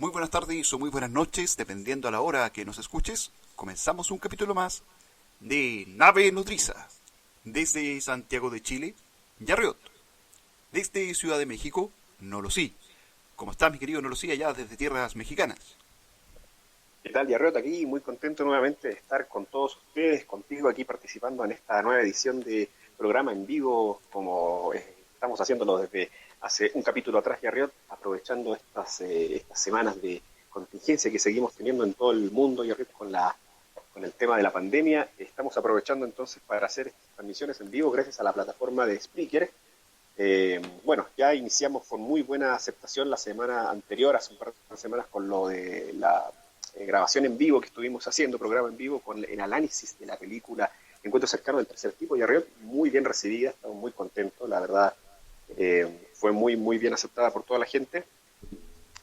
Muy buenas tardes o muy buenas noches, dependiendo a la hora que nos escuches. Comenzamos un capítulo más de Nave Nodriza. Desde Santiago de Chile, Yarriot. Desde Ciudad de México, Nolosí. ¿Cómo estás, mi querido Nolosí, allá desde tierras mexicanas? ¿Qué tal, Yarriot? Aquí muy contento nuevamente de estar con todos ustedes, contigo aquí participando en esta nueva edición de programa en vivo, como estamos haciéndolo desde hace un capítulo atrás, Yarriot, aprovechando estas semanas de contingencia que seguimos teniendo en todo el mundo, Yarriot, con el tema de la pandemia. Estamos aprovechando entonces para hacer estas transmisiones en vivo gracias a la plataforma de Spreaker. Bueno, ya iniciamos con muy buena aceptación la semana anterior, hace un par de semanas, con lo de la grabación en vivo que estuvimos haciendo, programa en vivo con el análisis de la película Encuentro cercano del tercer tipo, y Arriot, muy bien recibida, estamos muy contentos, la verdad, fue muy bien aceptada por toda la gente.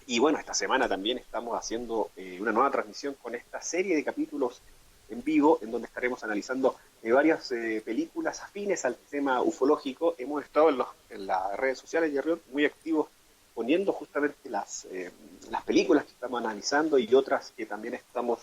Y bueno, esta semana también estamos haciendo una nueva transmisión con esta serie de capítulos en vivo, en donde estaremos analizando varias películas afines al tema ufológico. Hemos estado en las redes sociales de Arriot muy activos, poniendo justamente las películas que estamos analizando y otras que también estamos,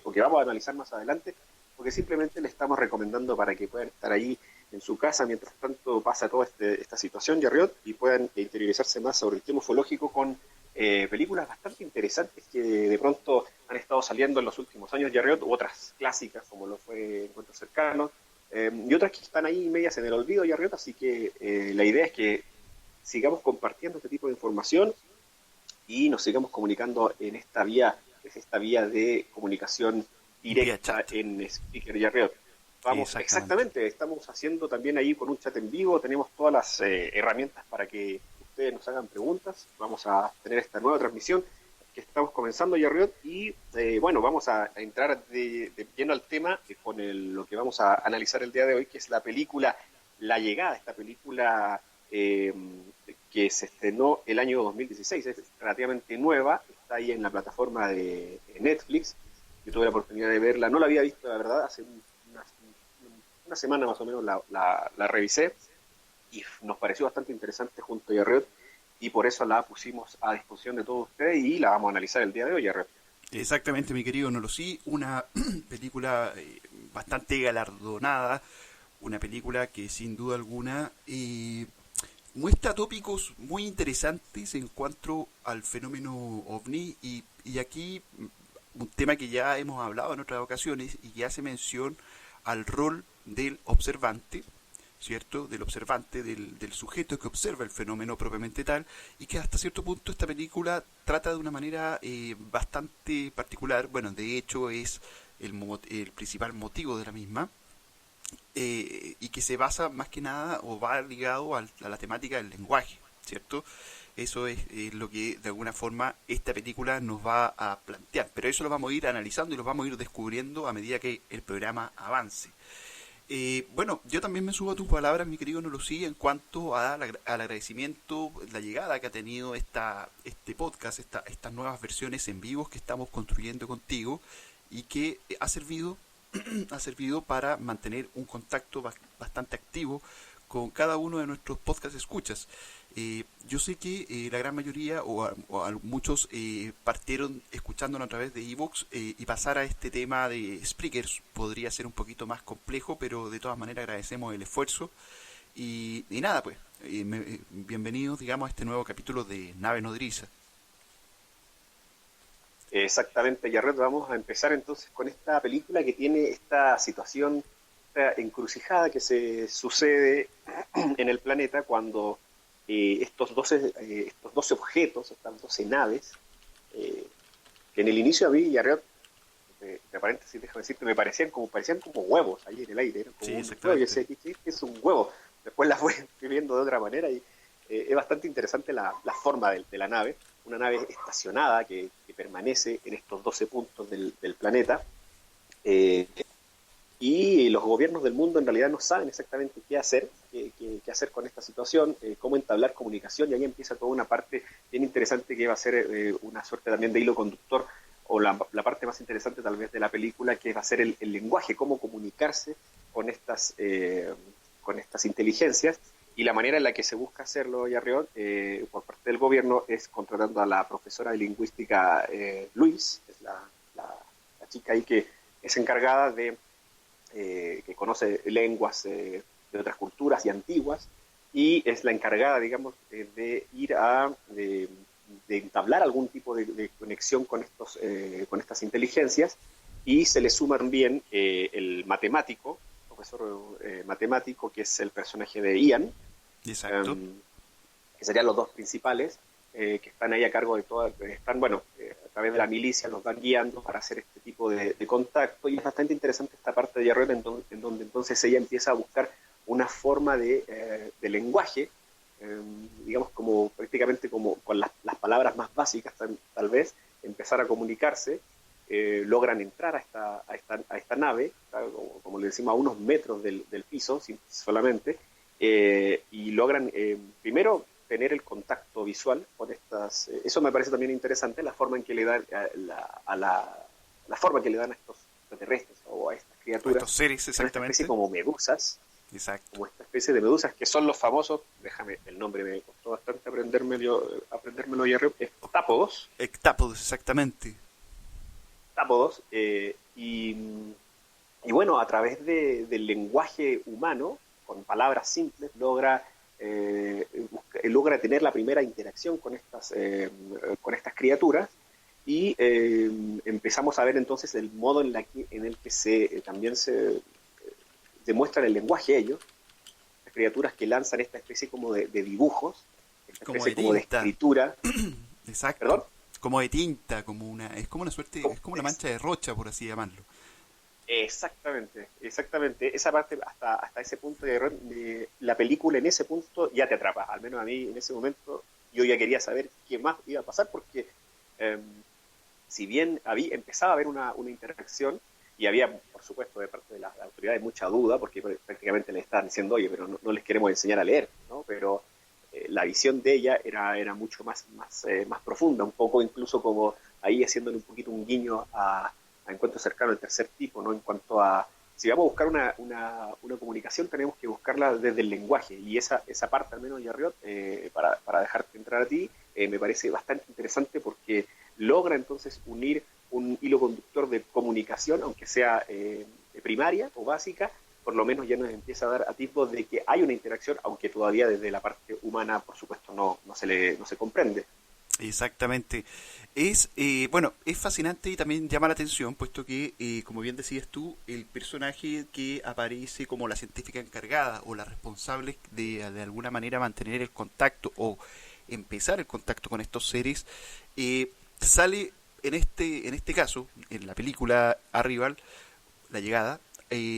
o que vamos a analizar más adelante, porque simplemente le estamos recomendando para que puedan estar ahí en su casa mientras tanto pasa toda esta situación, Yarriot, y puedan interiorizarse más sobre el tema ufológico con películas bastante interesantes que de pronto han estado saliendo en los últimos años, Yarriot, u otras clásicas como lo fue Encuentros Cercanos, y otras que están ahí medias en el olvido, Yarriot, así que la idea es que sigamos compartiendo este tipo de información y nos sigamos comunicando en esta vía, que es esta vía de comunicación Vía directa chat. en Speaker y Arriot. Vamos, Exactamente. exactamente, estamos haciendo también ahí con un chat en vivo, tenemos todas las herramientas para que ustedes nos hagan preguntas. Vamos a tener esta nueva transmisión que estamos comenzando, Yarriot, y bueno, vamos a entrar de lleno al tema con lo que vamos a analizar el día de hoy, que es la película La Llegada, esta película eh, que se estrenó el año 2016, es relativamente nueva, está ahí en la plataforma de Netflix. Yo tuve la oportunidad de verla, no la había visto, la verdad, hace una semana más o menos la revisé, y nos pareció bastante interesante junto a Yarriot, y por eso la pusimos a disposición de todos ustedes y la vamos a analizar el día de hoy, Yarriot. Exactamente, mi querido Nolosí, una película bastante galardonada, una película que sin duda alguna muestra tópicos muy interesantes en cuanto al fenómeno ovni y aquí un tema que ya hemos hablado en otras ocasiones y que hace mención al rol del observante, ¿cierto? Del observante, del sujeto que observa el fenómeno propiamente tal, y que hasta cierto punto esta película trata de una manera bastante particular, bueno, de hecho es el principal motivo de la misma, y que se basa más que nada o va ligado a la temática del lenguaje, ¿cierto? Eso es lo que de alguna forma esta película nos va a plantear, pero eso lo vamos a ir analizando y lo vamos a ir descubriendo a medida que el programa avance. Bueno, yo también me subo a tus palabras, mi querido Nolosí, en cuanto al agradecimiento, la llegada que ha tenido este podcast, estas nuevas versiones en vivos que estamos construyendo contigo y que ha servido para mantener un contacto bastante activo con cada uno de nuestros podcast escuchas. Yo sé que la gran mayoría o muchos partieron escuchándonos a través de Evox, y pasar a este tema de Spreaker podría ser un poquito más complejo, pero de todas maneras agradecemos el esfuerzo y nada pues, bienvenidos digamos a este nuevo capítulo de Nave Nodriza. Exactamente, Yarriot, vamos a empezar entonces con esta película que tiene esta situación, esta encrucijada que se sucede en el planeta cuando estos 12 objetos, estas 12 naves, eh, que en el inicio a mí, Yarriot, de paréntesis, déjame decirte, parecían como huevos ahí en el aire, eran como Sí, un huevo. Yo exactamente. decía, ¿qué es un huevo? Después las voy viendo de otra manera y es bastante interesante la forma de la nave, una nave estacionada que permanece en estos 12 puntos del planeta. eh, y los gobiernos del mundo en realidad no saben exactamente qué hacer, qué hacer con esta situación, cómo entablar comunicación, y ahí empieza toda una parte bien interesante que va a ser una suerte también de hilo conductor, o la parte más interesante tal vez de la película, que va a ser el lenguaje, cómo comunicarse con estas inteligencias, Y la manera en la que se busca hacerlo, Yarriot, por parte del gobierno, es contratando a la profesora de lingüística Luis, es la chica ahí que es encargada de, que conoce lenguas de otras culturas y antiguas, y es la encargada, digamos, de ir de entablar algún tipo de conexión con estas inteligencias, y se le suma también el matemático, profesor matemático, que es el personaje de Ian, Exacto. que serían los dos principales, que están ahí a cargo de toda, están, bueno, a través de la milicia los van guiando para hacer este tipo de contacto, y es bastante interesante esta parte de Yarret en donde entonces ella empieza a buscar una forma de lenguaje, digamos, como prácticamente como con las palabras más básicas tal vez, empezar a comunicarse. Logran entrar a esta nave, como le decimos, a unos metros del piso solamente, y logran primero tener el contacto visual con estas. Eso me parece también interesante, la forma en que le dan la forma que le dan a estos extraterrestres o a estas O estos criaturas, seres, que son esta especie exactamente. como medusas, Exacto. que son los famosos, déjame, el nombre me costó bastante aprendérmelo ya, estápodos, Hectápodos, exactamente. tápodos, y bueno, a través del lenguaje humano, con palabras simples, logra tener la primera interacción con estas criaturas, y empezamos a ver entonces el modo en el que también se demuestran el lenguaje ellos, las criaturas que lanzan esta especie como de dibujos, esta Como especie de como de tinta. escritura, Exacto. perdón. Como de tinta, es como una suerte, Como- es como una mancha de rocha, por así llamarlo. Exactamente, exactamente. Esa parte, hasta ese punto la película en ese punto ya te atrapa. Al menos a mí en ese momento yo ya quería saber qué más iba a pasar porque eh, si bien empezaba a haber una interacción y había, por supuesto, de parte de las autoridades mucha duda porque prácticamente le estaban diciendo, oye, pero no les queremos enseñar a leer, ¿no? Pero la visión de ella era mucho más profunda, un poco incluso como ahí haciéndole un poquito un guiño a encuentros cercanos del tercer tipo, ¿no? En cuanto a, si vamos a buscar una comunicación, tenemos que buscarla desde el lenguaje, y esa parte, al menos, Yarriot, para dejarte entrar a ti, me parece bastante interesante porque logra entonces unir un hilo conductor de comunicación, aunque sea primaria o básica, por lo menos ya nos empieza a dar atisbos de que hay una interacción, aunque todavía desde la parte humana, por supuesto, no se comprende. Exactamente. Bueno, es fascinante y también llama la atención, puesto que, como bien decías tú, el personaje que aparece como la científica encargada o la responsable de alguna manera mantener el contacto o empezar el contacto con estos seres, sale en este caso, en la película Arrival, la llegada,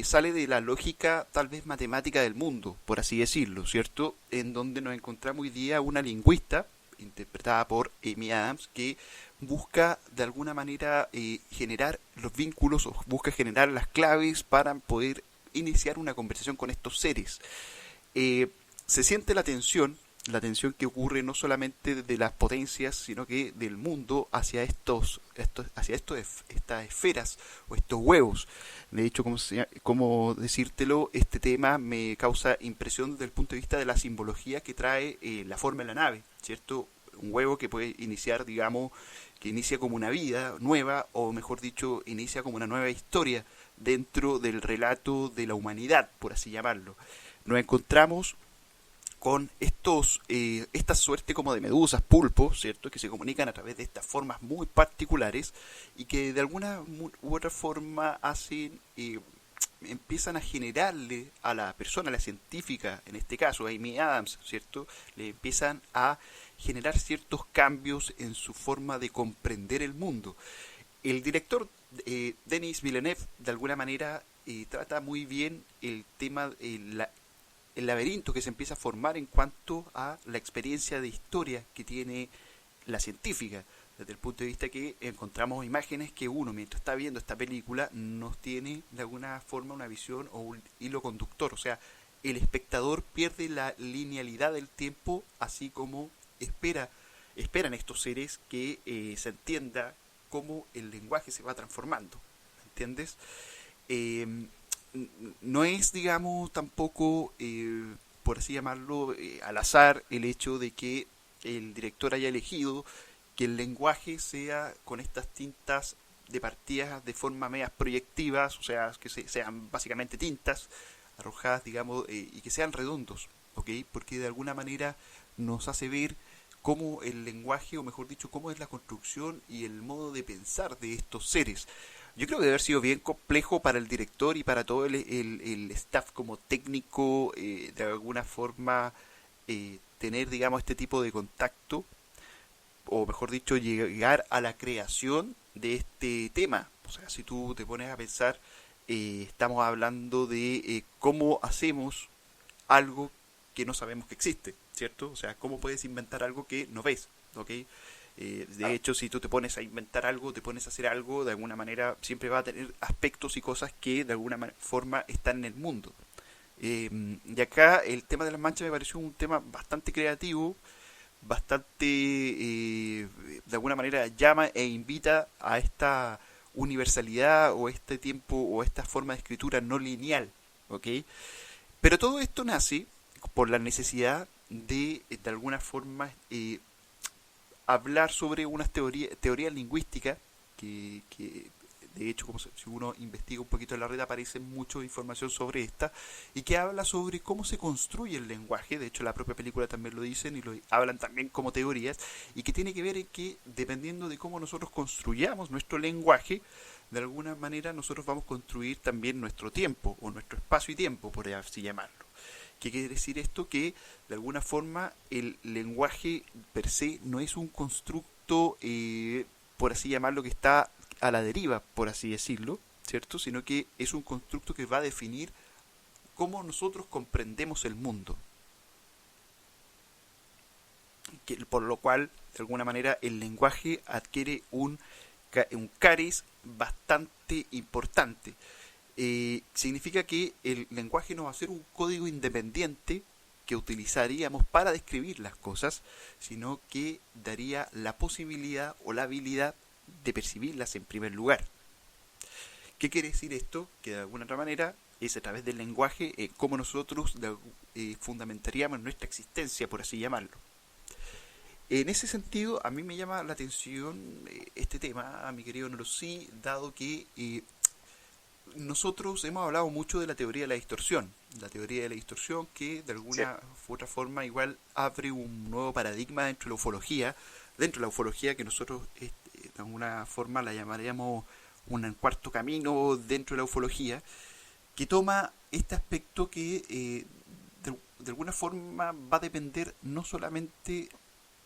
sale de la lógica tal vez matemática del mundo, por así decirlo, ¿cierto? En donde nos encontramos hoy día una lingüista, interpretada por Amy Adams, que busca de alguna manera generar los vínculos o busca generar las claves para poder iniciar una conversación con estos seres. Se siente la tensión que ocurre no solamente de las potencias, sino que del mundo hacia estas esferas o estos huevos. De hecho, como decírtelo, este tema me causa impresión desde el punto de vista de la simbología que trae la forma de la nave, ¿cierto? Un huevo que puede iniciar, digamos, que inicia como una vida nueva, o mejor dicho, inicia como una nueva historia dentro del relato de la humanidad, por así llamarlo. Nos encontramos con esta suerte como de medusas, pulpos, ¿cierto? Que se comunican a través de estas formas muy particulares y que de alguna u otra forma empiezan a generarle a la persona, a la científica, en este caso, a Amy Adams, ¿cierto? Le empiezan a generar ciertos cambios en su forma de comprender el mundo. El director Denis Villeneuve, de alguna manera, trata muy bien el tema, el laberinto que se empieza a formar en cuanto a la experiencia de historia que tiene la científica, desde el punto de vista que encontramos imágenes que uno, mientras está viendo esta película, nos tiene de alguna forma una visión o un hilo conductor, o sea, el espectador pierde la linealidad del tiempo, así como esperan estos seres que se entienda cómo el lenguaje se va transformando, ¿entiendes? Eh, no es, digamos, tampoco por así llamarlo, al azar el hecho de que el director haya elegido que el lenguaje sea con estas tintas de partidas de forma medias proyectivas, o sea, que sean básicamente tintas arrojadas, digamos, y que sean redondos, ¿ok? Porque de alguna manera nos hace ver cómo el lenguaje, o mejor dicho, cómo es la construcción y el modo de pensar de estos seres. Yo creo que debe haber sido bien complejo para el director y para todo el staff como técnico, de alguna forma, tener, digamos, este tipo de contacto, o mejor dicho, llegar a la creación de este tema. O sea, si tú te pones a pensar, estamos hablando de cómo hacemos algo que no sabemos que existe, ¿cierto? O sea, cómo puedes inventar algo que no ves, ¿ok? De hecho, si tú te pones a inventar algo, te pones a hacer algo, de alguna manera siempre va a tener aspectos y cosas que de alguna forma están en el mundo. Y acá el tema de las manchas me pareció un tema bastante creativo, bastante, de alguna manera, llama e invita a esta universalidad o este tiempo o esta forma de escritura no lineal, ¿ok? Pero todo esto nace por la necesidad de alguna forma, hablar sobre unas teorías lingüísticas que de hecho, como si uno investiga un poquito en la red, aparece mucha información sobre esta, y que habla sobre cómo se construye el lenguaje. De hecho, la propia película también lo dicen y lo hablan también como teorías, y que tiene que ver en que, dependiendo de cómo nosotros construyamos nuestro lenguaje, de alguna manera nosotros vamos a construir también nuestro tiempo, o nuestro espacio y tiempo, por así llamarlo. ¿Qué quiere decir esto? Que de alguna forma el lenguaje per se no es un constructo, por así llamarlo, que está a la deriva, por así decirlo, ¿cierto? Sino que es un constructo que va a definir cómo nosotros comprendemos el mundo. Por lo cual, de alguna manera, el lenguaje adquiere un cariz bastante importante. Significa que el lenguaje no va a ser un código independiente que utilizaríamos para describir las cosas, sino que daría la posibilidad o la habilidad de percibirlas en primer lugar. ¿Qué quiere decir esto? Que de alguna otra manera es a través del lenguaje cómo nosotros fundamentaríamos nuestra existencia, por así llamarlo. En ese sentido, a mí me llama la atención este tema, a mi querido Norosí, dado que nosotros hemos hablado mucho de la teoría de la teoría de la distorsión que de alguna u otra forma igual abre un nuevo paradigma dentro de la ufología que nosotros de alguna forma la llamaríamos un cuarto camino dentro de la ufología, que toma este aspecto que de alguna forma va a depender no solamente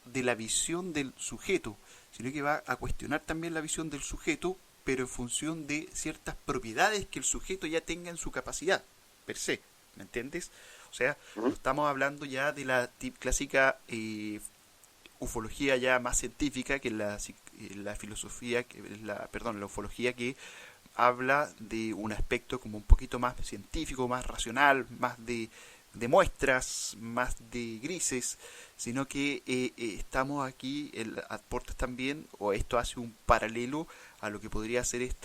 de la visión del sujeto, sino que va a cuestionar también la visión del sujeto, pero en función de ciertas propiedades que el sujeto ya tenga en su capacidad, per se, ¿me entiendes? O sea, no estamos hablando ya de la clásica ufología ya más científica, que es la filosofía, la ufología que habla de un aspecto como un poquito más científico, más racional, más de muestras, más de grises, sino que estamos aquí, aportas también, o esto hace un paralelo a lo que podría ser este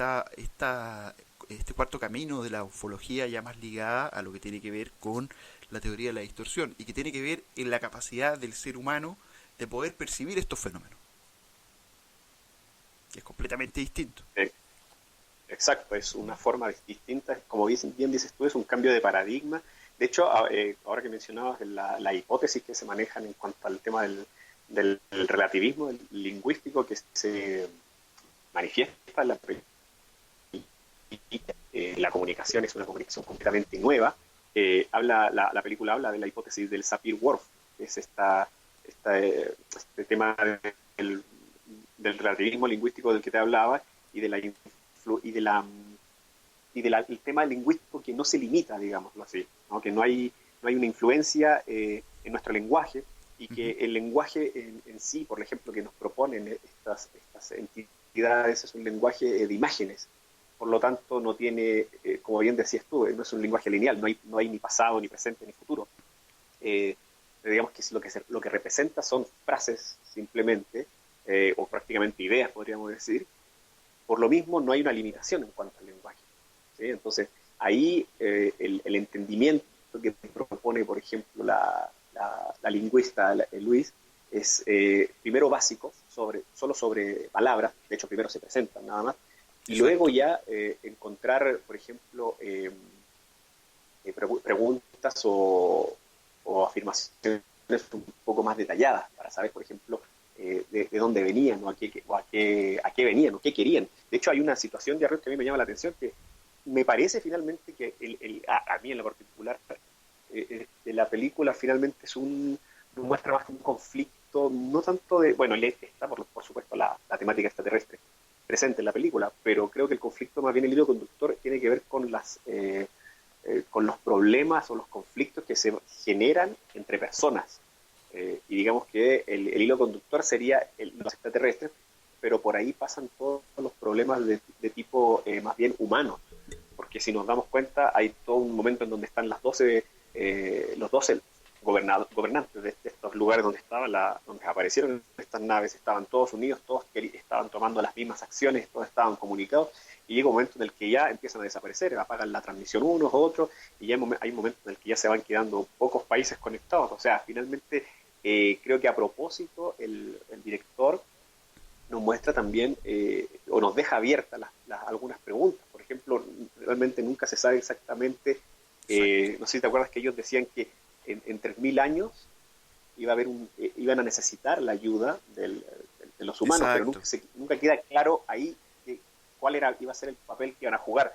cuarto camino de la ufología ya más ligada a lo que tiene que ver con la teoría de la distorsión, y que tiene que ver en la capacidad del ser humano de poder percibir estos fenómenos. Que es completamente distinto. Exacto, es una forma distinta, como bien dices tú, es un cambio de paradigma. De hecho, ahora que mencionabas la hipótesis que se manejan en cuanto al tema del relativismo lingüístico que se manifiesta en la comunicación, es una comunicación completamente nueva. La película habla de la hipótesis del Sapir-Whorf, que es este tema del relativismo lingüístico del que te hablaba, y el tema lingüístico que no se limita, digámoslo así, ¿no? Que no hay una influencia en nuestro lenguaje, y que el lenguaje en sí, por ejemplo, que nos proponen estas entidades, es un lenguaje de imágenes. Por lo tanto, no tiene, como bien decías tú, no es un lenguaje lineal, no hay ni pasado, ni presente, ni futuro. Digamos que lo que representa son frases simplemente, o prácticamente ideas, podríamos decir. Por lo mismo, no hay una limitación en cuanto al lenguaje, ¿sí? Entonces, ahí el entendimiento que propone, por ejemplo, la lingüista Luis, es primero básico, solo sobre palabras, de hecho primero se presentan nada más, y luego Exacto. ya encontrar, por ejemplo, preguntas o afirmaciones un poco más detalladas para saber, por ejemplo, de dónde venían o a qué venían o qué querían. De hecho, hay una situación de arroz que a mí me llama la atención, que me parece finalmente que a mí en lo particular, de la película finalmente nos muestra más un conflicto, no tanto de, bueno, está por supuesto la temática extraterrestre presente en la película, pero creo que el conflicto, más bien el hilo conductor, tiene que ver con los problemas o los conflictos que se generan entre personas. Y digamos que el hilo conductor sería los extraterrestres, pero por ahí pasan todos los problemas de tipo más bien humano, porque si nos damos cuenta hay todo un momento en donde están los 12 gobernantes de estos lugares donde aparecieron estas naves, estaban todos unidos, todos estaban tomando las mismas acciones, todos estaban comunicados, y llega un momento en el que ya empiezan a desaparecer, apagan la transmisión unos, otros, y ya hay un momento en el que ya se van quedando pocos países conectados. O sea, finalmente creo que a propósito el director nos muestra también o nos deja abiertas algunas preguntas. Por ejemplo, realmente nunca se sabe exactamente, Exacto. no sé si te acuerdas que ellos decían que en 3.000 años iban a necesitar la ayuda de los humanos, pero Exacto. nunca queda claro ahí cuál iba a ser el papel que iban a jugar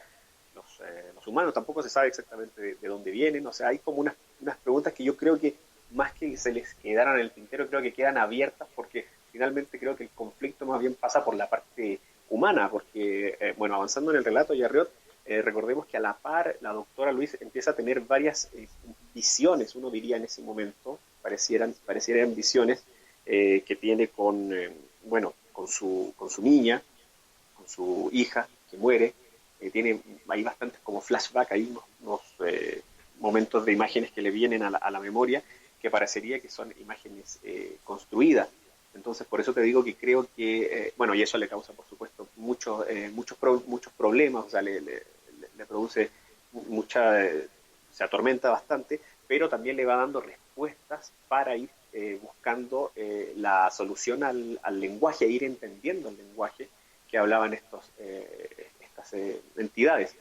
los humanos. Tampoco se sabe exactamente de dónde vienen. O sea, hay como unas preguntas que yo creo que más que se les quedaran en el tintero, creo que quedan abiertas, porque finalmente creo que el conflicto más bien pasa por la parte humana, porque, bueno, avanzando en el relato, Yarriot, recordemos que a la par la doctora Luis empieza a tener varias visiones, uno diría en ese momento, parecieran visiones que tiene bueno, con su niña, con su hija que muere. Hay bastantes como flashback, hay unos momentos de imágenes que le vienen a la memoria, que parecería que son imágenes construidas. Entonces, por eso te digo que creo que, bueno, y eso le causa, por supuesto, muchos problemas, o sea, le produce se atormenta bastante, pero también le va dando respuestas para ir buscando la solución al lenguaje, a ir entendiendo el lenguaje que hablaban estas entidades.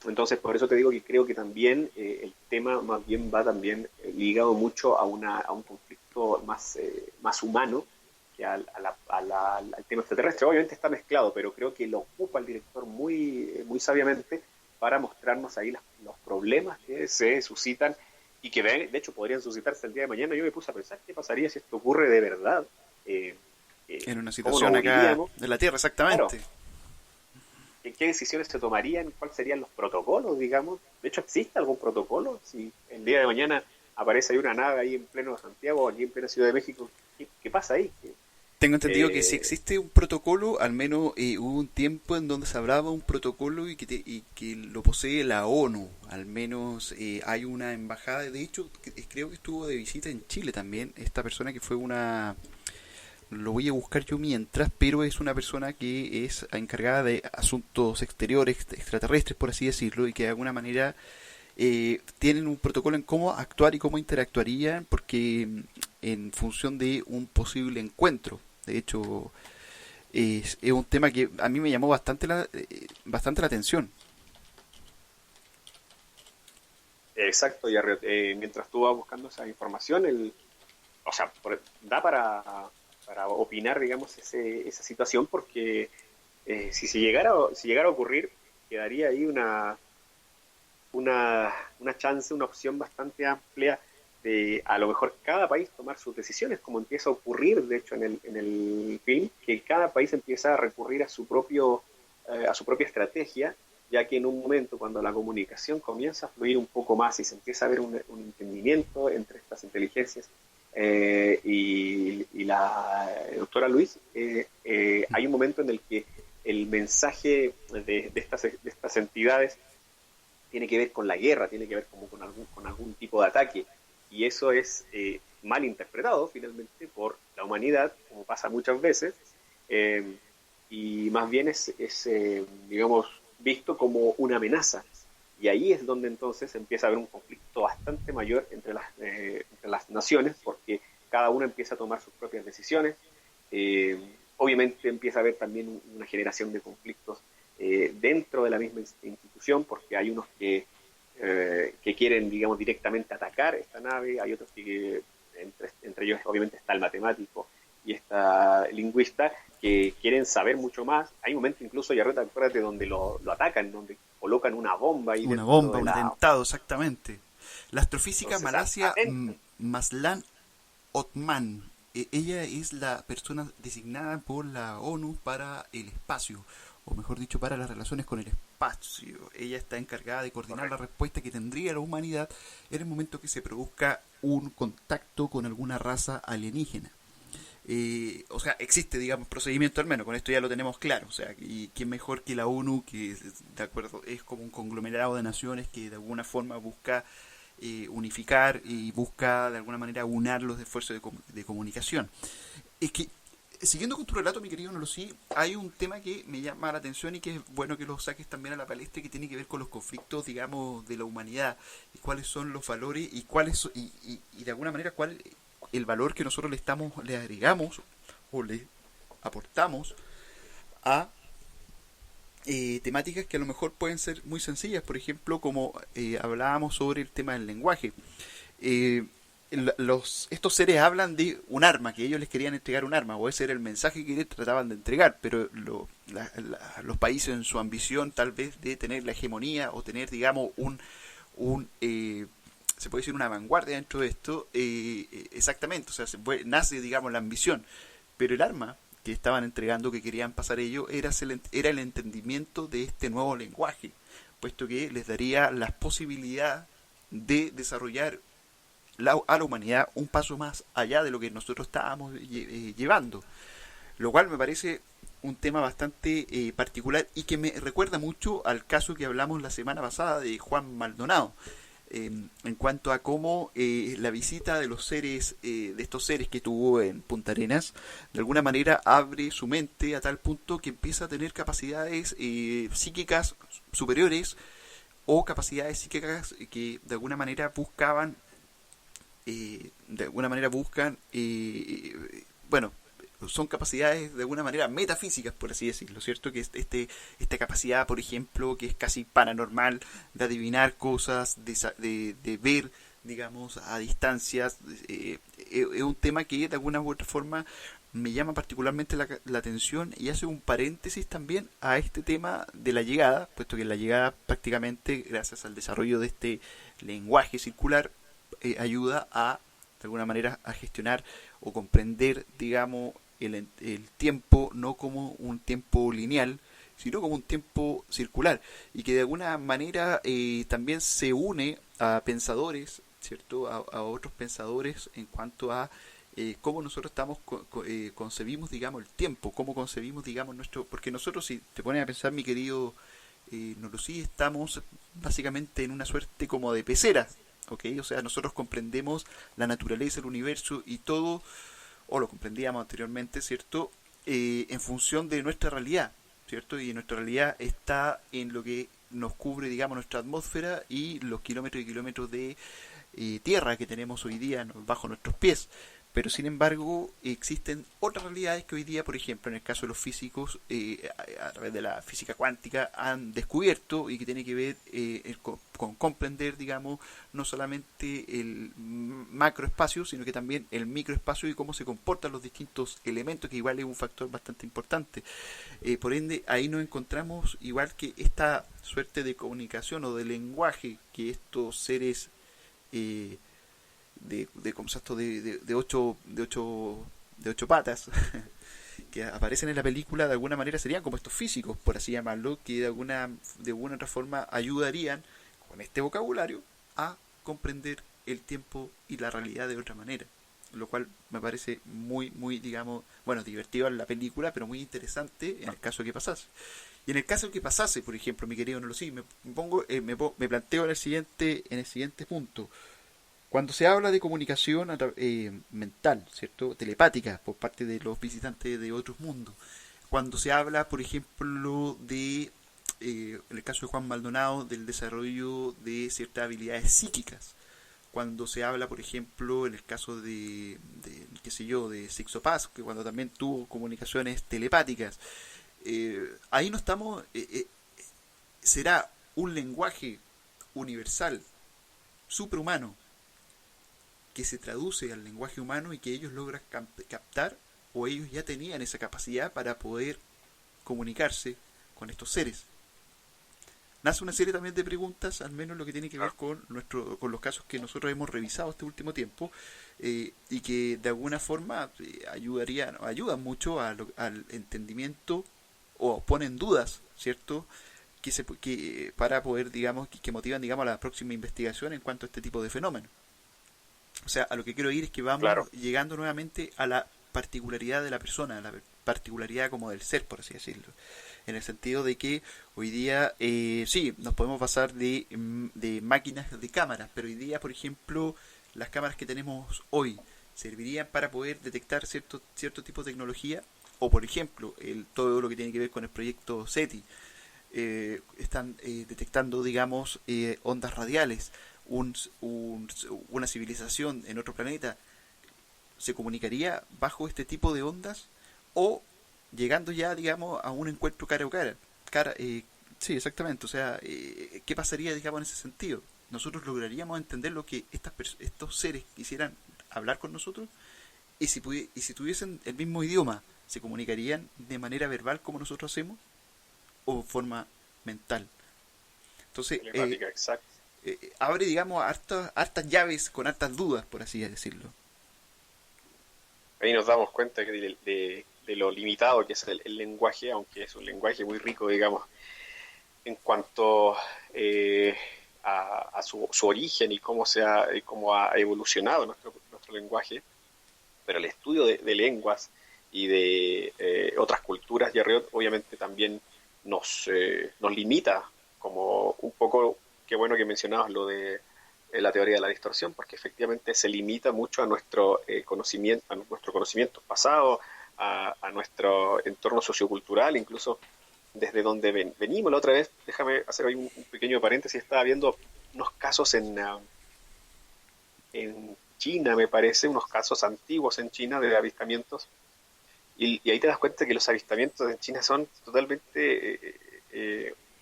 Entonces, por eso te digo que creo que también el tema más bien va también ligado mucho a un conflicto más humano que al tema extraterrestre. Obviamente está mezclado, pero creo que lo ocupa el director muy sabiamente para mostrarnos ahí los problemas que se suscitan y que de hecho podrían suscitarse el día de mañana. Yo me puse a pensar qué pasaría si esto ocurre de verdad. Eh, En una ¿Cómo nos situación acá uniríamos? de la Tierra, Claro, exactamente. ¿qué decisiones se tomarían? ¿Cuáles serían los protocolos, digamos? De hecho, ¿existe algún protocolo? Si el día de mañana aparece ahí una nave ahí en pleno Santiago, aquí en plena Ciudad de México, ¿qué pasa ahí? Tengo entendido que si Eh, existe un protocolo, al menos hubo un tiempo en donde se hablaba un protocolo y que lo posee la ONU. Al menos hay una embajada, de hecho, creo que estuvo de visita en Chile también, esta persona que fue una... Lo voy a buscar yo mientras, pero es una persona que es encargada de asuntos exteriores, extraterrestres, por así decirlo, y que de alguna manera tienen un protocolo en cómo actuar y cómo interactuarían, porque en función de un posible encuentro. De hecho, es un tema que a mí me llamó bastante la atención. exacto, y mientras tú vas buscando esa información, o sea, da para opinar, digamos, esa situación, porque si llegara a ocurrir, quedaría ahí una chance, una opción bastante amplia de a lo mejor cada país tomar sus decisiones, como empieza a ocurrir, de hecho, en el film, que cada país empieza a recurrir a su propia estrategia, ya que en un momento cuando la comunicación comienza a fluir un poco más y se empieza a ver un entendimiento entre estas inteligencias y la doctora Luis, hay un momento en el que el mensaje de estas entidades tiene que ver con la guerra, tiene que ver como con algún tipo de ataque. Y eso es mal interpretado finalmente por la humanidad, como pasa muchas veces, eh, y más bien digamos, visto como una amenaza. y ahí es donde entonces empieza a haber un conflicto bastante mayor entre las naciones, porque cada uno empieza a tomar sus propias decisiones. Obviamente empieza a haber también una generación de conflictos dentro de la misma institución, porque hay unos que quieren, digamos, directamente atacar esta nave, hay otros que, entre ellos obviamente está el matemático y esta lingüista, que quieren saber mucho más. Hay momentos incluso, Yarreta, acuérdate, donde lo atacan, donde colocan una bomba ahí Una dentro bomba, de un la... atentado, exactamente. La astrofísica Entonces, Malasia atentos. Maslan Othman. Ella es la persona designada por la ONU para el espacio, o mejor dicho, para las relaciones con el espacio. Ella está encargada de coordinar la Correcto. respuesta que tendría la humanidad en el momento que se produzca un contacto con alguna raza alienígena. O sea, existe, digamos, procedimiento al menos, con esto ya lo tenemos claro. O sea, y quién mejor que la ONU, que de acuerdo es como un conglomerado de naciones que de alguna forma busca unificar y busca de alguna manera unar los esfuerzos de comunicación. Es que, siguiendo con tu relato, mi querido Nolosí, hay un tema que me llama la atención y que es bueno que lo saques también a la palestra, que tiene que ver con los conflictos, digamos, de la humanidad, y cuáles son los valores y y de alguna manera cuál el valor que nosotros le agregamos o le aportamos a temáticas que a lo mejor pueden ser muy sencillas, por ejemplo, como hablábamos sobre el tema del lenguaje. Eh, estos seres hablan de un arma, que ellos les querían entregar un arma, o ese era el mensaje que ellos trataban de entregar, pero los países en su ambición tal vez de tener la hegemonía o tener, digamos, se puede decir una vanguardia dentro de esto, exactamente, o sea, nace, digamos, la ambición, pero el arma que estaban entregando, que querían pasar ellos, era el entendimiento de este nuevo lenguaje, puesto que les daría la posibilidad de desarrollar a la humanidad un paso más allá de lo que nosotros estábamos llevando, lo cual me parece un tema bastante particular y que me recuerda mucho al caso que hablamos la semana pasada de Juan Maldonado, en cuanto a cómo la visita de los seres, de estos seres que tuvo en Punta Arenas, de alguna manera abre su mente a tal punto que empieza a tener capacidades psíquicas superiores o capacidades psíquicas que de alguna manera buscan, bueno, son capacidades de alguna manera metafísicas, por así decirlo, ¿cierto? Que esta capacidad, por ejemplo, que es casi paranormal, de adivinar cosas, de ver, digamos, a distancias, es un tema que de alguna u otra forma me llama particularmente la atención y hace un paréntesis también a este tema de la llegada, puesto que la llegada prácticamente, gracias al desarrollo de este lenguaje circular, ayuda de alguna manera, a gestionar o comprender, digamos, el tiempo no como un tiempo lineal, sino como un tiempo circular, y que de alguna manera también se une a pensadores, ¿cierto? A otros pensadores en cuanto a cómo nosotros concebimos, digamos, el tiempo, cómo concebimos, digamos, porque nosotros, si te pones a pensar, mi querido Nolosí, estamos básicamente en una suerte como de pecera, ¿ok? O sea, nosotros comprendemos la naturaleza del universo y todo, o lo comprendíamos anteriormente, ¿cierto? En función de nuestra realidad, ¿cierto? Y nuestra realidad está en lo que nos cubre, digamos, nuestra atmósfera y los kilómetros y kilómetros de tierra que tenemos hoy día bajo nuestros pies. Pero sin embargo existen otras realidades que hoy día, por ejemplo, en el caso de los físicos, a través de la física cuántica, han descubierto y que tiene que ver con comprender, digamos, no solamente el macroespacio, sino que también el microespacio y cómo se comportan los distintos elementos, que igual es un factor bastante importante. Por ende, ahí nos encontramos igual que esta suerte de comunicación o de lenguaje que estos seres eh, de ocho patas que aparecen en la película de alguna manera serían como estos físicos, por así llamarlo, que de alguna otra forma ayudarían con este vocabulario a comprender el tiempo y la realidad de otra manera, lo cual me parece muy, digamos, bueno, divertido en la película, pero muy interesante en el caso que pasase. Y en el caso que pasase, por ejemplo, mi querido Nolosí, me planteo en el siguiente punto. Cuando se habla de comunicación mental, ¿cierto? Telepática por parte de los visitantes de otros mundos. Cuando se habla, por ejemplo, de en el caso de Juan Maldonado, del desarrollo de ciertas habilidades psíquicas. Cuando se habla, por ejemplo, en el caso qué sé yo, de Sixto Paz, que cuando también tuvo comunicaciones telepáticas. Ahí no estamos... será un lenguaje universal, superhumano, que se traduce al lenguaje humano y que ellos logran captar, o ellos ya tenían esa capacidad para poder comunicarse con estos seres. Nace una serie también de preguntas, al menos lo que tiene que ver con con los casos que nosotros hemos revisado este último tiempo, y que de alguna forma ayudan mucho al entendimiento, o ponen dudas, ¿cierto? Que para poder, digamos, que motivan, digamos, la próxima investigación en cuanto a este tipo de fenómenos. O sea, a lo que quiero ir es que vamos llegando nuevamente a la particularidad de la persona, a la particularidad como del ser, por así decirlo. En el sentido de que hoy día, sí, nos podemos basar de máquinas de cámaras, pero hoy día, por ejemplo, las cámaras que tenemos hoy servirían para poder detectar cierto tipo de tecnología, o por ejemplo, todo lo que tiene que ver con el proyecto SETI. Están detectando, digamos, ondas radiales. Una civilización en otro planeta se comunicaría bajo este tipo de ondas, o llegando ya, digamos, a un encuentro cara a cara. Sí, exactamente. O sea, ¿qué pasaría, digamos, en ese sentido? Nosotros lograríamos entender lo que estos seres quisieran hablar con nosotros, y si tuviesen el mismo idioma, ¿se comunicarían de manera verbal como nosotros hacemos, o forma mental? Entonces, Telemática, exacto. abre, digamos, hartas llaves con hartas dudas, por así decirlo. Ahí nos damos cuenta que de lo limitado que es el lenguaje, aunque es un lenguaje muy rico, digamos, en cuanto a su origen y cómo ha evolucionado nuestro lenguaje, pero el estudio de lenguas y de otras culturas, Yarriot, obviamente también nos limita, como un poco, qué bueno que mencionabas lo de la teoría de la distorsión, porque efectivamente se limita mucho a nuestro conocimiento pasado, a nuestro entorno sociocultural, incluso desde donde venimos. La otra vez, déjame hacer ahí un pequeño paréntesis, estaba viendo unos casos en China, me parece, unos casos antiguos en China de avistamientos, y ahí te das cuenta que los avistamientos en China son totalmente,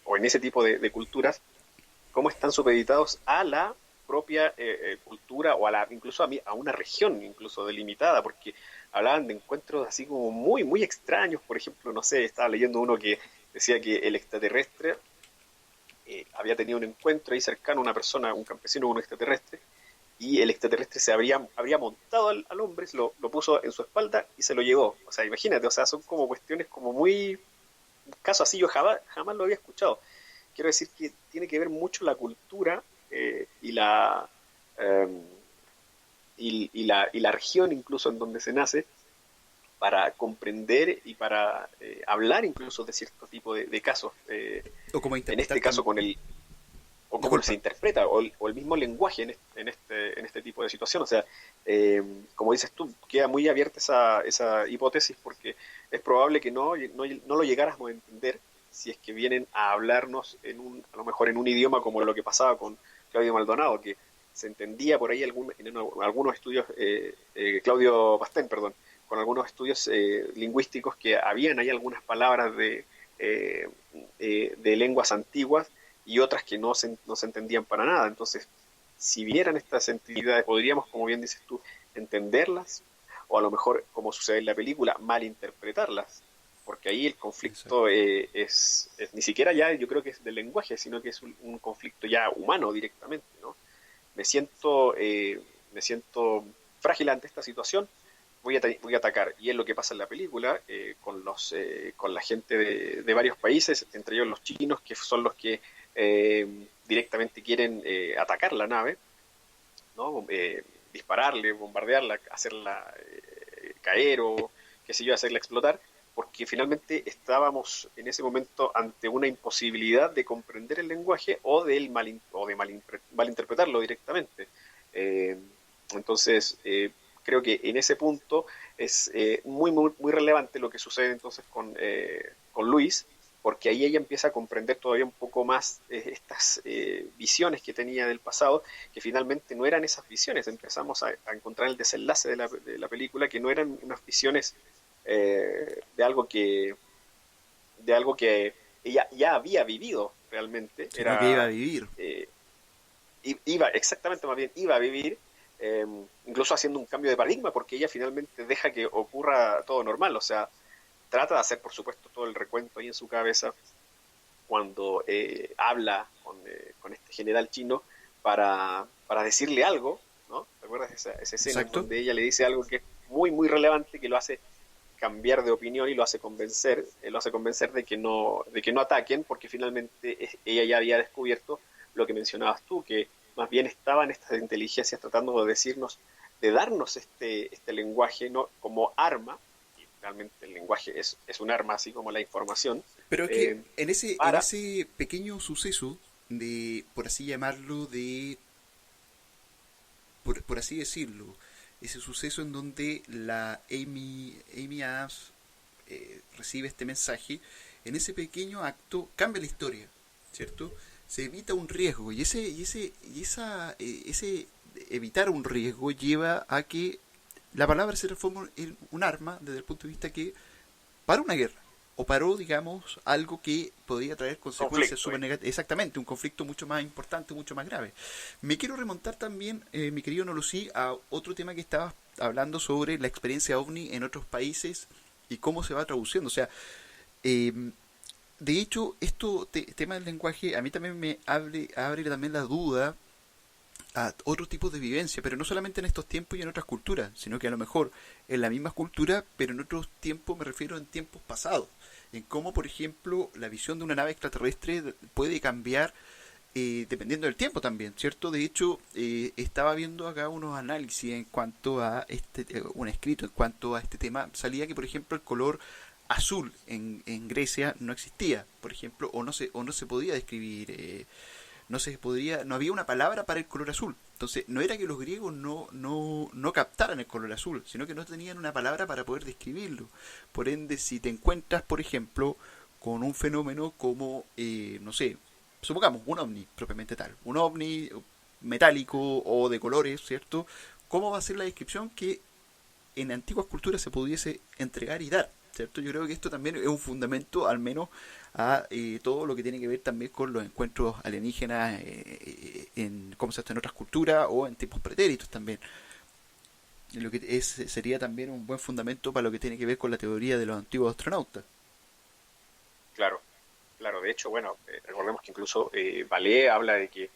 o en ese tipo de culturas, cómo están supeditados a la propia cultura, o incluso a una región incluso delimitada, porque hablaban de encuentros así como muy, muy extraños. Por ejemplo, no sé, estaba leyendo uno que decía que el extraterrestre había tenido un encuentro ahí cercano, una persona, un campesino con un extraterrestre, y el extraterrestre habría montado al hombre, lo puso en su espalda y se lo llevó. O sea, imagínate, o sea, son como cuestiones como muy... Un caso así yo jamás lo había escuchado. Quiero decir que tiene que ver mucho la cultura eh, y la región incluso en donde se nace, para comprender y para hablar incluso de cierto tipo de casos. O como En interpretar este caso también. con o cómo se Disculpa. interpreta, o el mismo lenguaje en este tipo de situación. O sea, como dices tú, queda muy abierta esa hipótesis, porque es probable que no lo llegáramos a entender si es que vienen a hablarnos a lo mejor en un idioma como lo que pasaba con Claudio Maldonado, que se entendía por ahí en algunos estudios, Claudio Pastén, perdón, con algunos estudios lingüísticos, que habían ahí algunas palabras eh, de lenguas antiguas y otras que no se entendían para nada. Entonces, si vieran estas entidades, podríamos, como bien dices tú, entenderlas, o a lo mejor, como sucede en la película, malinterpretarlas, porque ahí el Exacto. conflicto ni siquiera ya, yo creo que es del lenguaje, sino que es un conflicto ya humano directamente, ¿no? Me siento frágil ante esta situación, voy a atacar. Y es lo que pasa en la película, con la gente de varios países, entre ellos los chinos, que son los que directamente quieren atacar la nave, ¿no? Dispararle, bombardearla, hacerla caer, o qué sé yo, hacerla explotar, porque finalmente estábamos en ese momento ante una imposibilidad de comprender el lenguaje, o de malinterpretarlo directamente. Eh, entonces, creo que en ese punto es muy, muy, muy relevante lo que sucede entonces con Luis, porque ahí ella empieza a comprender todavía un poco más estas visiones que tenía del pasado, que finalmente no eran esas visiones. Empezamos a encontrar el desenlace de la película, que no eran unas visiones de algo que ella ya había vivido realmente. sino que iba a Era vivir. eh, iba, exactamente, más bien iba a vivir, eh, incluso haciendo un cambio de paradigma, porque ella finalmente deja que ocurra todo normal, o sea, trata de hacer, por supuesto, todo el recuento ahí en su cabeza cuando habla con este general chino para decirle algo, ¿no? ¿Te acuerdas de esa escena en Exacto. donde ella le dice algo que es muy, muy relevante, que lo hace cambiar de opinión y lo hace convencer de que no ataquen, porque finalmente ella ya había descubierto lo que mencionabas tú, que más bien estaban estas inteligencias tratando de decirnos, de darnos este lenguaje, ¿no?, como arma, y realmente el lenguaje es un arma, así como la información, Pero es que eh, en para, ese pequeño suceso de, por así llamarlo, por así decirlo, ese suceso en donde la Amy Adams recibe este mensaje, en ese pequeño acto cambia la historia, ¿cierto? Se evita un riesgo ese evitar un riesgo lleva a que la palabra se transforma en un arma desde el punto de vista que para una guerra o paró, digamos, algo que podría traer consecuencias conflicto. súper negativas. Exactamente, un conflicto mucho más importante, mucho más grave. Me quiero remontar también, mi querido Nolosí, a otro tema que estabas hablando sobre la experiencia OVNI en otros países y cómo se va traduciendo. O sea, eh, de hecho, tema del lenguaje, a mí también abre también la duda a otros tipos de vivencia, pero no solamente en estos tiempos y en otras culturas, sino que a lo mejor en la misma cultura, pero en otros tiempos, me refiero en tiempos pasados, en cómo, por ejemplo, la visión de una nave extraterrestre puede cambiar dependiendo del tiempo también, ¿cierto? De hecho, estaba viendo acá unos análisis en cuanto a un escrito en cuanto a este tema, salía que, por ejemplo, el color azul en Grecia no existía, por ejemplo, o no se podía describir no había una palabra para el color azul. Entonces, no era que los griegos no captaran el color azul, sino que no tenían una palabra para poder describirlo. Por ende, si te encuentras, por ejemplo, con un fenómeno como, no sé, supongamos un ovni, propiamente tal, un ovni metálico o de colores, ¿cierto? ¿Cómo va a ser la descripción que en antiguas culturas se pudiese entregar y dar? ¿Cierto? Yo creo que esto también es un fundamento, al menos, a todo lo que tiene que ver también con los encuentros alienígenas ¿cómo se llama? En otras culturas o en tiempos pretéritos también. Lo que sería también un buen fundamento para lo que tiene que ver con la teoría de los antiguos astronautas. Claro, claro. De hecho, bueno, recordemos que incluso Vallée habla de que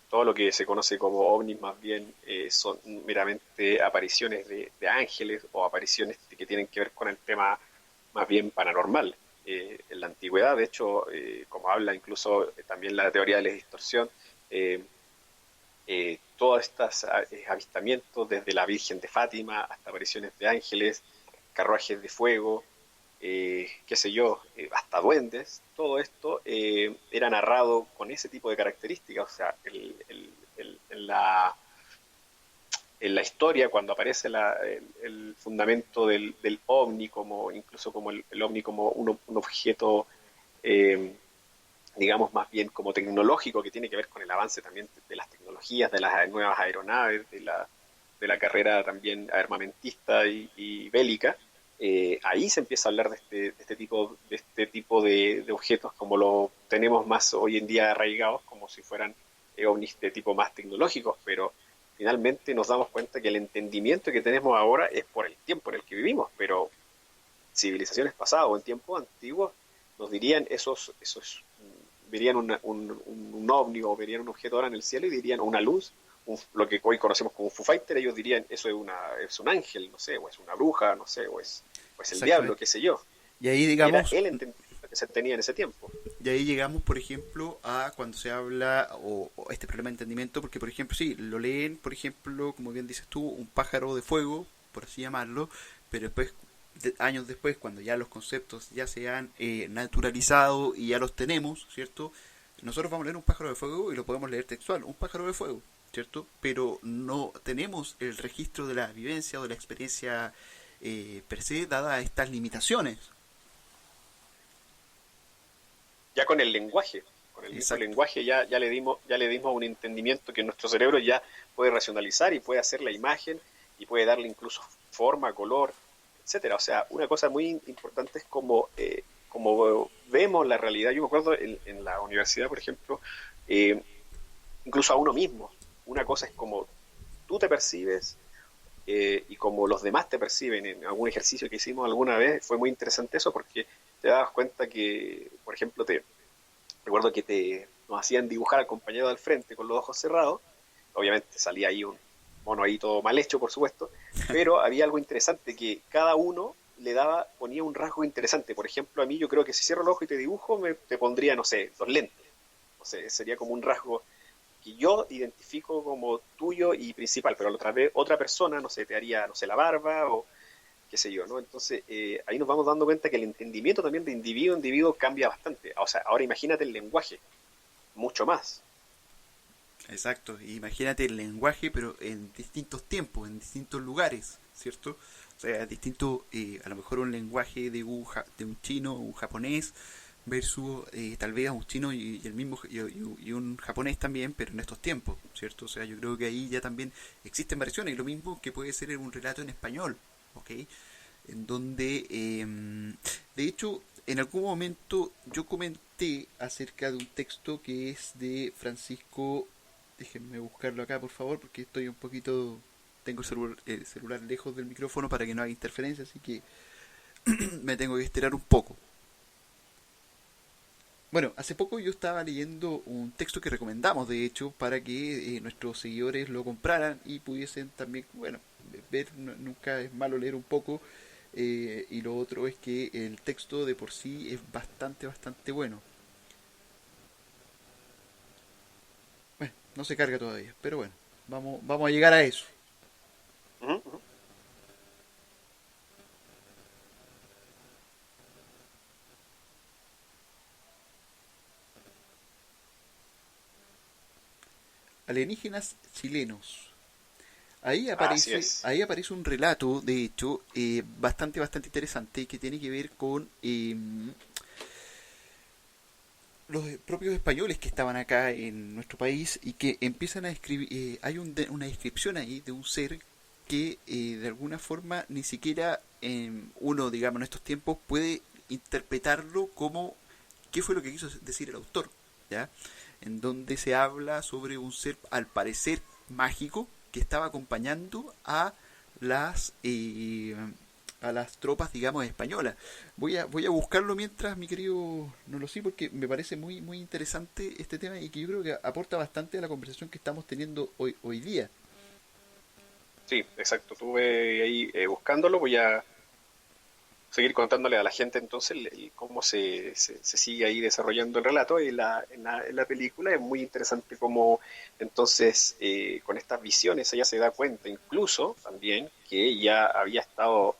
todo lo que se conoce como ovnis más bien son meramente apariciones de ángeles o apariciones que tienen que ver con el tema más bien paranormal. En la antigüedad, de hecho, como habla incluso también la teoría de la distorsión, eh, todos estos avistamientos, desde la Virgen de Fátima hasta apariciones de ángeles, carruajes de fuego, qué sé yo, hasta duendes, todo esto era narrado con ese tipo de características, o sea, en la historia, cuando aparece el fundamento del ovni, como, incluso como el ovni como un objeto, eh, digamos, más bien como tecnológico, que tiene que ver con el avance también de las tecnologías, de las nuevas aeronaves, de la carrera también armamentista y bélica, ahí se empieza a hablar de este tipo de objetos como lo tenemos más hoy en día arraigados, como si fueran ovnis de tipo más tecnológicos, pero finalmente nos damos cuenta que el entendimiento que tenemos ahora es por el tiempo en el que vivimos, pero civilizaciones pasadas o en tiempos antiguos nos dirían verían un ovni o verían un objeto ahora en el cielo y dirían una luz, lo que hoy conocemos como un Foo Fighter, ellos dirían eso es un ángel, no sé, o es una bruja, no sé, o es el diablo, Exactamente. qué sé yo. Y ahí, Y era digamos, el entendimiento que se tenía en ese tiempo. y ahí llegamos, por ejemplo, a cuando se habla, o este problema de entendimiento, porque, por ejemplo, sí, lo leen, por ejemplo, como bien dices tú, un pájaro de fuego, por así llamarlo, pero después, años después, cuando ya los conceptos ya se han naturalizado y ya los tenemos, ¿cierto? Nosotros vamos a leer un pájaro de fuego y lo podemos leer textual, un pájaro de fuego, ¿cierto? Pero no tenemos el registro de la vivencia o de la experiencia per se, dada estas limitaciones. ya con el lenguaje, con el mismo Exacto. lenguaje ya le dimos un entendimiento que nuestro cerebro ya puede racionalizar y puede hacer la imagen y puede darle incluso forma, color, etcétera. O sea, una cosa muy importante es como vemos la realidad. Yo me acuerdo en la universidad, por ejemplo, eh, incluso a uno mismo. Una cosa es como tú te percibes y como los demás te perciben. En algún ejercicio que hicimos alguna vez fue muy interesante eso porque te dabas cuenta que, por ejemplo, recuerdo que nos hacían dibujar al compañero del frente con los ojos cerrados. Obviamente salía ahí un mono ahí todo mal hecho, por supuesto, pero había algo interesante que cada uno ponía un rasgo interesante. Por ejemplo, a mí yo creo que si cierro el ojo y te dibujo, te pondría, no sé, los lentes. No sé, sería como un rasgo que yo identifico como tuyo y principal, pero otra vez otra persona, no sé, te haría, no sé, la barba o qué sé yo, ¿no? Entonces, ahí nos vamos dando cuenta que el entendimiento también de individuo a individuo cambia bastante. O sea, ahora imagínate el lenguaje, mucho más. Exacto, imagínate el lenguaje, pero en distintos tiempos, en distintos lugares, ¿cierto? O sea, distinto, a lo mejor un lenguaje de un chino o un japonés versus tal vez a un chino y el mismo y un japonés también, pero en estos tiempos, ¿cierto? O sea, yo creo que ahí ya también existen variaciones, y lo mismo que puede ser un relato en español, ¿ok? En donde, de hecho, en algún momento yo comenté acerca de un texto que es de Francisco. Déjenme buscarlo acá, por favor, porque estoy un poquito. Tengo el celular lejos del micrófono para que no haga interferencia, así que me tengo que estirar un poco. Bueno, hace poco yo estaba leyendo un texto que recomendamos, de hecho, para que nuestros seguidores lo compraran y pudiesen también, bueno, ver, nunca es malo leer un poco. Y lo otro es que el texto de por sí es bastante, bastante bueno. Bueno, no se carga todavía, pero bueno, vamos a llegar a eso. Uh -huh, uh -huh. Alienígenas chilenos. Así es. Ahí aparece un relato, de hecho, bastante, bastante interesante que tiene que ver con los propios españoles que estaban acá en nuestro país y que empiezan a escribir. Hay una descripción ahí de un ser que de alguna forma ni siquiera uno, digamos, en estos tiempos puede interpretarlo como qué fue lo que quiso decir el autor, ¿ya? En donde se habla sobre un ser al parecer mágico que estaba acompañando las eh, a las tropas, digamos, españolas. Voy a buscarlo mientras, mi querido no lo sé, porque me parece muy muy interesante este tema y que yo creo que aporta bastante a la conversación que estamos teniendo hoy día. Sí, exacto. Estuve ahí buscándolo. Voy a seguir contándole a la gente entonces cómo se sigue ahí desarrollando el relato y en la película. Es muy interesante cómo entonces con estas visiones ella se da cuenta incluso también que ella había estado,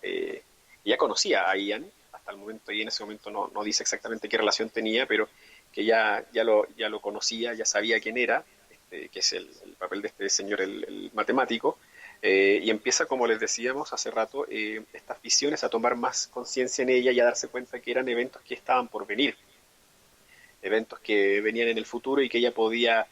ya conocía a Ian hasta el momento y en ese momento no dice exactamente qué relación tenía, pero que ya lo conocía, ya sabía quién era, que es el papel de este señor, el matemático, y empieza, como les decíamos hace rato, estas visiones a tomar más conciencia en ella y a darse cuenta que eran eventos que estaban por venir, eventos que venían en el futuro y que ella podía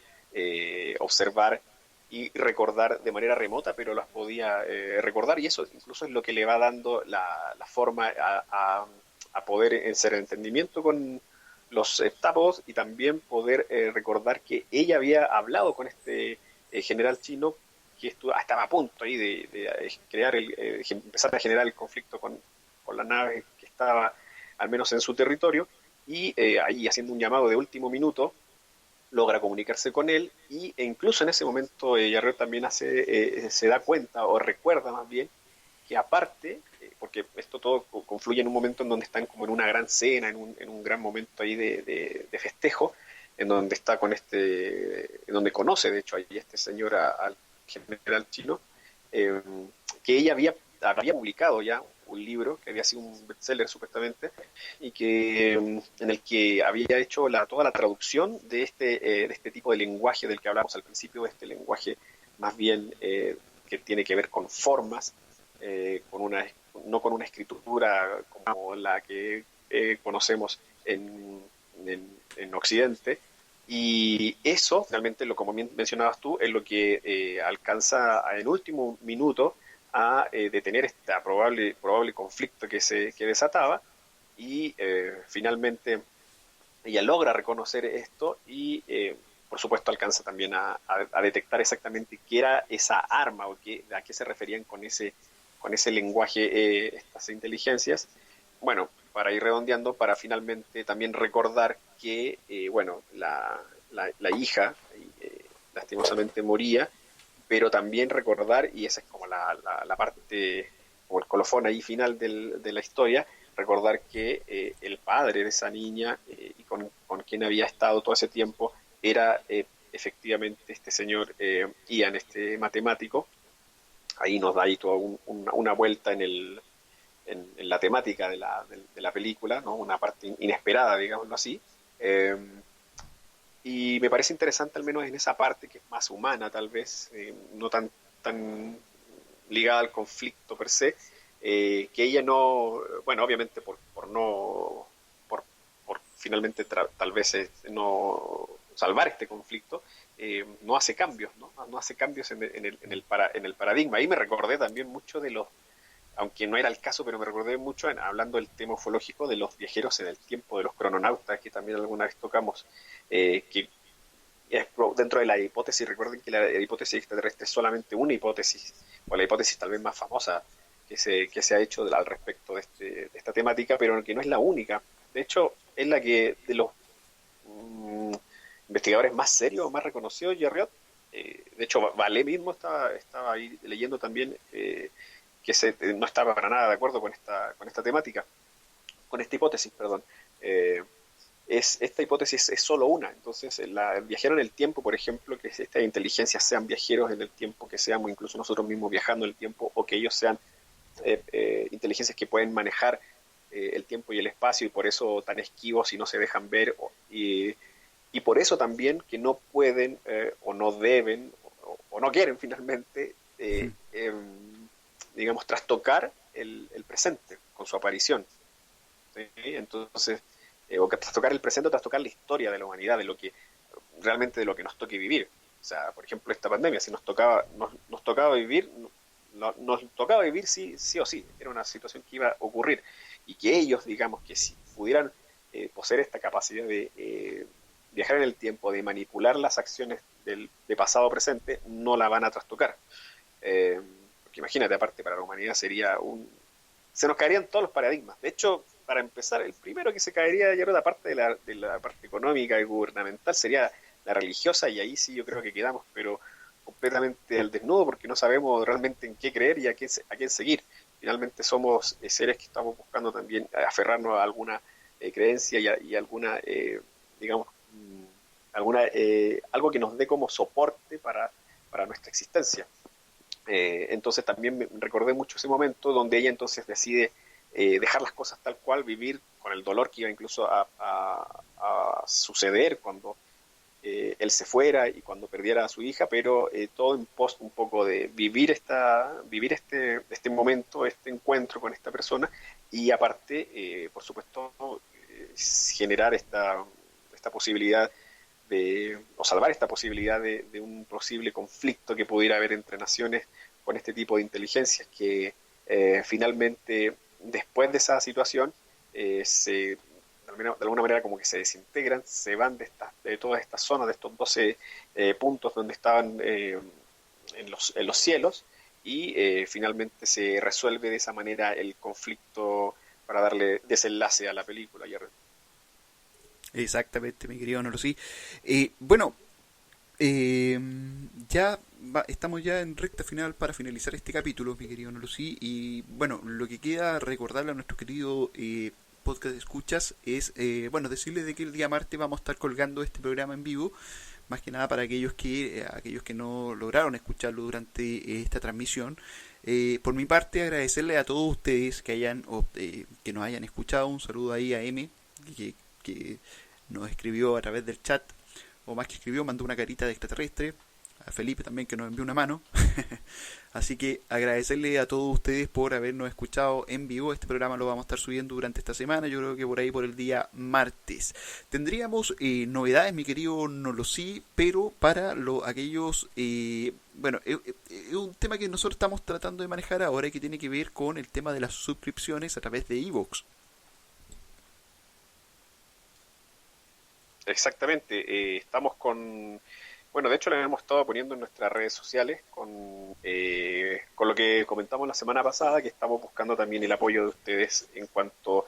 observar y recordar de manera remota, pero las podía recordar y eso incluso es lo que le va dando la forma a poder hacer el entendimiento con los tapos y también poder recordar que ella había hablado con este general chino que estaba a punto ahí de crear empezar a generar el conflicto con la nave que estaba al menos en su territorio y ahí haciendo un llamado de último minuto logra comunicarse con él e incluso en ese momento Yarrer también se da cuenta o recuerda más bien que aparte, porque esto todo confluye en un momento en donde están como en una gran cena, en un gran momento ahí de festejo, en donde está en donde conoce de hecho ahí este señor al general chino, eh, que ella había publicado ya un libro que había sido un bestseller supuestamente y que en el que había hecho toda la traducción de este tipo de lenguaje del que hablamos al principio, de este lenguaje más bien que tiene que ver con formas, con no con una escritura como la que conocemos en Occidente. Y eso, finalmente, como mencionabas tú, es lo que alcanza en último minuto a detener este probable conflicto que desataba. Y finalmente ella logra reconocer esto y, por supuesto, alcanza también a detectar exactamente qué era esa arma o a qué se referían con ese lenguaje estas inteligencias. Bueno, para ir redondeando, para finalmente también recordar que, bueno, la hija lastimosamente moría, pero también recordar, y esa es como la parte, o el colofón ahí final de la historia, recordar que el padre de esa niña y con quien había estado todo ese tiempo era efectivamente este señor Ian, este matemático. Ahí nos da ahí toda una vuelta en la temática de la película, ¿no? Una parte inesperada, digámoslo así. Y me parece interesante al menos en esa parte, que es más humana tal vez, no tan ligada al conflicto per se, que ella no, bueno, obviamente por no, por finalmente tal vez no salvar este conflicto, no hace cambios, ¿no? No hace cambios en el paradigma. Ahí me recordé también mucho de los, aunque no era el caso, pero me recordé mucho hablando del tema ufológico de los viajeros en el tiempo, de los crononautas, que también alguna vez tocamos, que dentro de la hipótesis, recuerden que la hipótesis extraterrestre es solamente una hipótesis, o la hipótesis tal vez más famosa que se ha hecho al respecto de esta temática, pero que no es la única. De hecho, es la que de los investigadores más serios, más reconocidos, Jerriot, de hecho, Vallée mismo estaba ahí leyendo también no estaba para nada de acuerdo con esta temática, con esta hipótesis, perdón. Esta hipótesis es solo una. Entonces, el viajero en el tiempo, por ejemplo, que estas inteligencias sean viajeros en el tiempo, que seamos incluso nosotros mismos viajando en el tiempo, o que ellos sean inteligencias que pueden manejar el tiempo y el espacio y por eso tan esquivos y no se dejan ver, y por eso también que no pueden o no deben o no quieren finalmente, digamos, trastocar el presente con su aparición. ¿Sí? Entonces, o que trastocar el presente o trastocar la historia de la humanidad, de lo que realmente de lo que nos toque vivir. O sea, por ejemplo, esta pandemia, si nos tocaba vivir, nos tocaba vivir sí o sí, era una situación que iba a ocurrir, y que ellos, digamos, que si pudieran poseer esta capacidad de viajar en el tiempo, de manipular las acciones de pasado o presente, no la van a trastocar. Porque imagínate, aparte, para la humanidad se nos caerían todos los paradigmas. De hecho, para empezar, el primero que se caería, ya aparte de la parte económica y gubernamental, sería la religiosa, y ahí sí yo creo que quedamos, pero completamente al desnudo, porque no sabemos realmente en qué creer y a quién seguir. Finalmente somos seres que estamos buscando también aferrarnos a alguna creencia y alguna, digamos, algo que nos dé como soporte para nuestra existencia. Entonces también me recordé mucho ese momento donde ella entonces decide dejar las cosas tal cual, vivir con el dolor que iba incluso a suceder cuando él se fuera y cuando perdiera a su hija, pero todo en pos un poco de vivir este momento, este encuentro con esta persona, y aparte, por supuesto, generar esta posibilidad o salvar esta posibilidad de un posible conflicto que pudiera haber entre naciones con este tipo de inteligencias que finalmente, después de esa situación, de alguna manera como que se desintegran, se van de todas estas zonas, de estos 12 puntos donde estaban en los cielos, y finalmente se resuelve de esa manera el conflicto para darle desenlace a la película. Exactamente, mi querido Noro, sí. Bueno, eh, estamos ya en recta final para finalizar este capítulo, mi querido Nolosí, y bueno, lo que queda recordarle a nuestro querido podcast de escuchas es, bueno, decirles de que el día martes vamos a estar colgando este programa en vivo, más que nada para aquellos que no lograron escucharlo durante esta transmisión. Por mi parte, agradecerle a todos ustedes que nos hayan escuchado. Un saludo ahí a M, que nos escribió a través del chat, o más que escribió, mandó una carita de extraterrestre. a Felipe también que nos envió una mano. Así que agradecerle a todos ustedes por habernos escuchado en vivo. Este programa lo vamos a estar subiendo durante esta semana, yo creo que por ahí por el día martes. Tendríamos novedades, mi querido Nolosí, pero para aquellos... bueno, es un tema que nosotros estamos tratando de manejar ahora y que tiene que ver con el tema de las suscripciones a través de iVoox. Exactamente, estamos bueno, de hecho lo hemos estado poniendo en nuestras redes sociales con lo que comentamos la semana pasada, que estamos buscando también el apoyo de ustedes en cuanto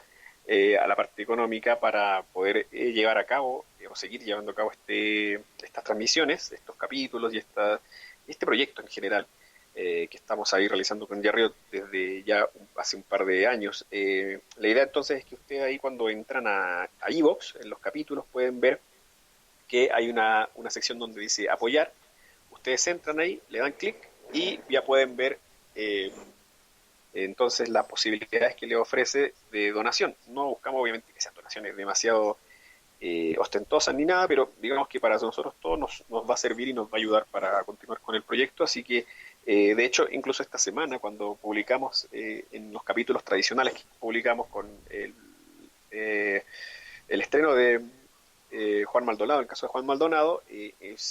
a la parte económica para poder llevar a cabo o seguir llevando a cabo estas transmisiones, estos capítulos y este proyecto en general que estamos ahí realizando con Jerry desde ya hace un par de años. La idea entonces es que ustedes ahí cuando entran a iVoox, en los capítulos pueden ver que hay una sección donde dice apoyar. Ustedes entran ahí, le dan clic y ya pueden ver entonces las posibilidades que le ofrece de donación. No buscamos obviamente que sean donaciones demasiado ostentosas ni nada, pero digamos que para nosotros todos nos va a servir y nos va a ayudar para continuar con el proyecto. Así que de hecho, incluso esta semana, cuando publicamos en los capítulos tradicionales que publicamos con el estreno de Juan Maldonado, el caso de Juan Maldonado,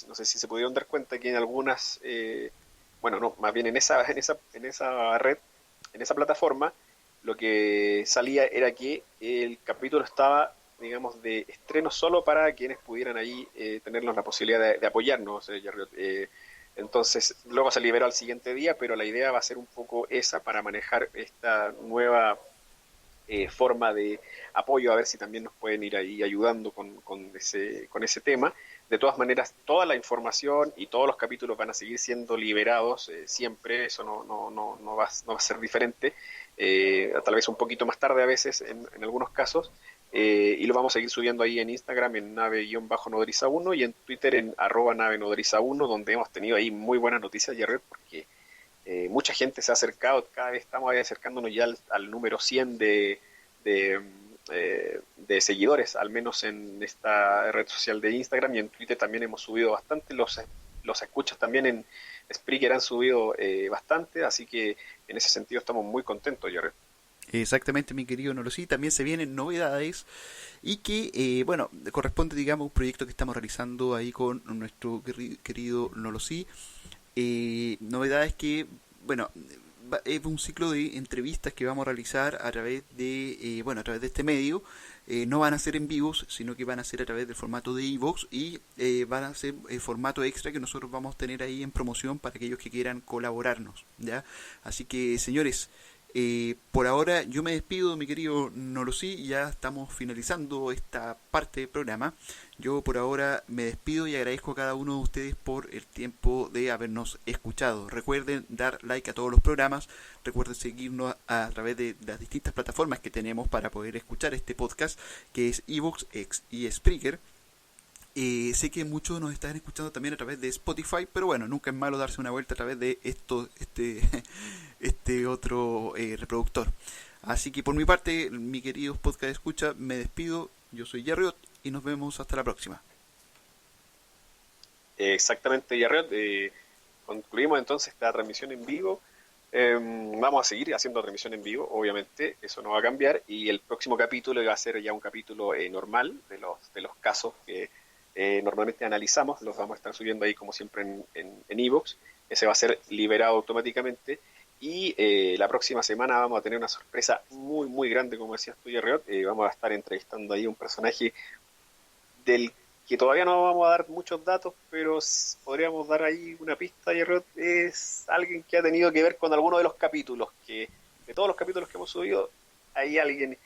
no sé si se pudieron dar cuenta que en algunas, bueno, no, más bien en esa red, en esa plataforma, lo que salía era que el capítulo estaba, digamos, de estreno solo para quienes pudieran ahí tenernos la posibilidad de apoyarnos, entonces, luego se liberó al siguiente día, pero la idea va a ser un poco esa para manejar esta nueva forma de apoyo, a ver si también nos pueden ir ahí ayudando con ese tema. De todas maneras, toda la información y todos los capítulos van a seguir siendo liberados siempre, eso no va a ser diferente, tal vez un poquito más tarde a veces en algunos casos, y lo vamos a seguir subiendo ahí en Instagram en nave-nodriza1 y en Twitter en @nave-nodriza1, donde hemos tenido ahí muy buenas noticias, Jared, porque mucha gente se ha acercado, cada vez estamos ahí acercándonos ya al número 100 de seguidores, al menos en esta red social de Instagram, y en Twitter también hemos subido bastante, los escuchas también en Spreaker han subido bastante, así que en ese sentido estamos muy contentos, Jared. Exactamente, mi querido Nolosí, también se vienen novedades y que, bueno, corresponde, digamos, a un proyecto que estamos realizando ahí con nuestro querido Nolosí. Novedades que, bueno, es un ciclo de entrevistas que vamos a realizar a través de, bueno, a través de este medio. No van a ser en vivos, sino que van a ser a través del formato de iVoox y van a ser formato extra que nosotros vamos a tener ahí en promoción para aquellos que quieran colaborarnos, ¿ya? Así que, señores, por ahora yo me despido, mi querido Nolosí, ya estamos finalizando esta parte del programa. Yo por ahora me despido y agradezco a cada uno de ustedes por el tiempo de habernos escuchado. Recuerden dar like a todos los programas, recuerden seguirnos a través de las distintas plataformas que tenemos para poder escuchar este podcast, que es iVoox y Spreaker. Sé que muchos nos están escuchando también a través de Spotify, pero bueno, nunca es malo darse una vuelta a través de este otro reproductor. Así que por mi parte, mi queridos podcast escucha, me despido. Yo soy Jerriot y nos vemos hasta la próxima. Exactamente, Jared. Concluimos entonces esta transmisión en vivo. Vamos a seguir haciendo transmisión en vivo, obviamente, eso no va a cambiar. Y el próximo capítulo va a ser ya un capítulo normal de los casos que normalmente analizamos. Los vamos a estar subiendo ahí, como siempre, en iVoox. Ese va a ser liberado automáticamente. Y la próxima semana vamos a tener una sorpresa muy, muy grande, como decías tú, Jerriot. Vamos a estar entrevistando ahí un personaje del que todavía no vamos a dar muchos datos, pero podríamos dar ahí una pista, Jerriot. Es alguien que ha tenido que ver con alguno de los capítulos, que de todos los capítulos que hemos subido, hay alguien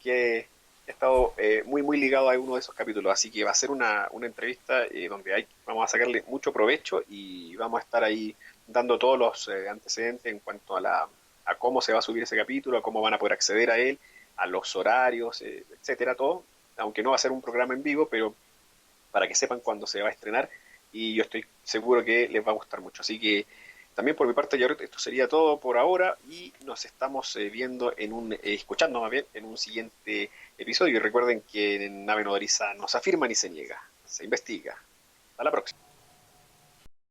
que ha estado muy, muy ligado a uno de esos capítulos. Así que va a ser una entrevista donde vamos a sacarle mucho provecho y vamos a estar ahí dando todos los antecedentes en cuanto a cómo se va a subir ese capítulo, a cómo van a poder acceder a él, a los horarios, etcétera, todo. Aunque no va a ser un programa en vivo, pero para que sepan cuándo se va a estrenar, y yo estoy seguro que les va a gustar mucho. Así que también por mi parte, Jared, esto sería todo por ahora y nos estamos viendo escuchando más bien, en un siguiente episodio. Y recuerden que en Nave Nodriza no se afirma ni se niega, se investiga. Hasta la próxima.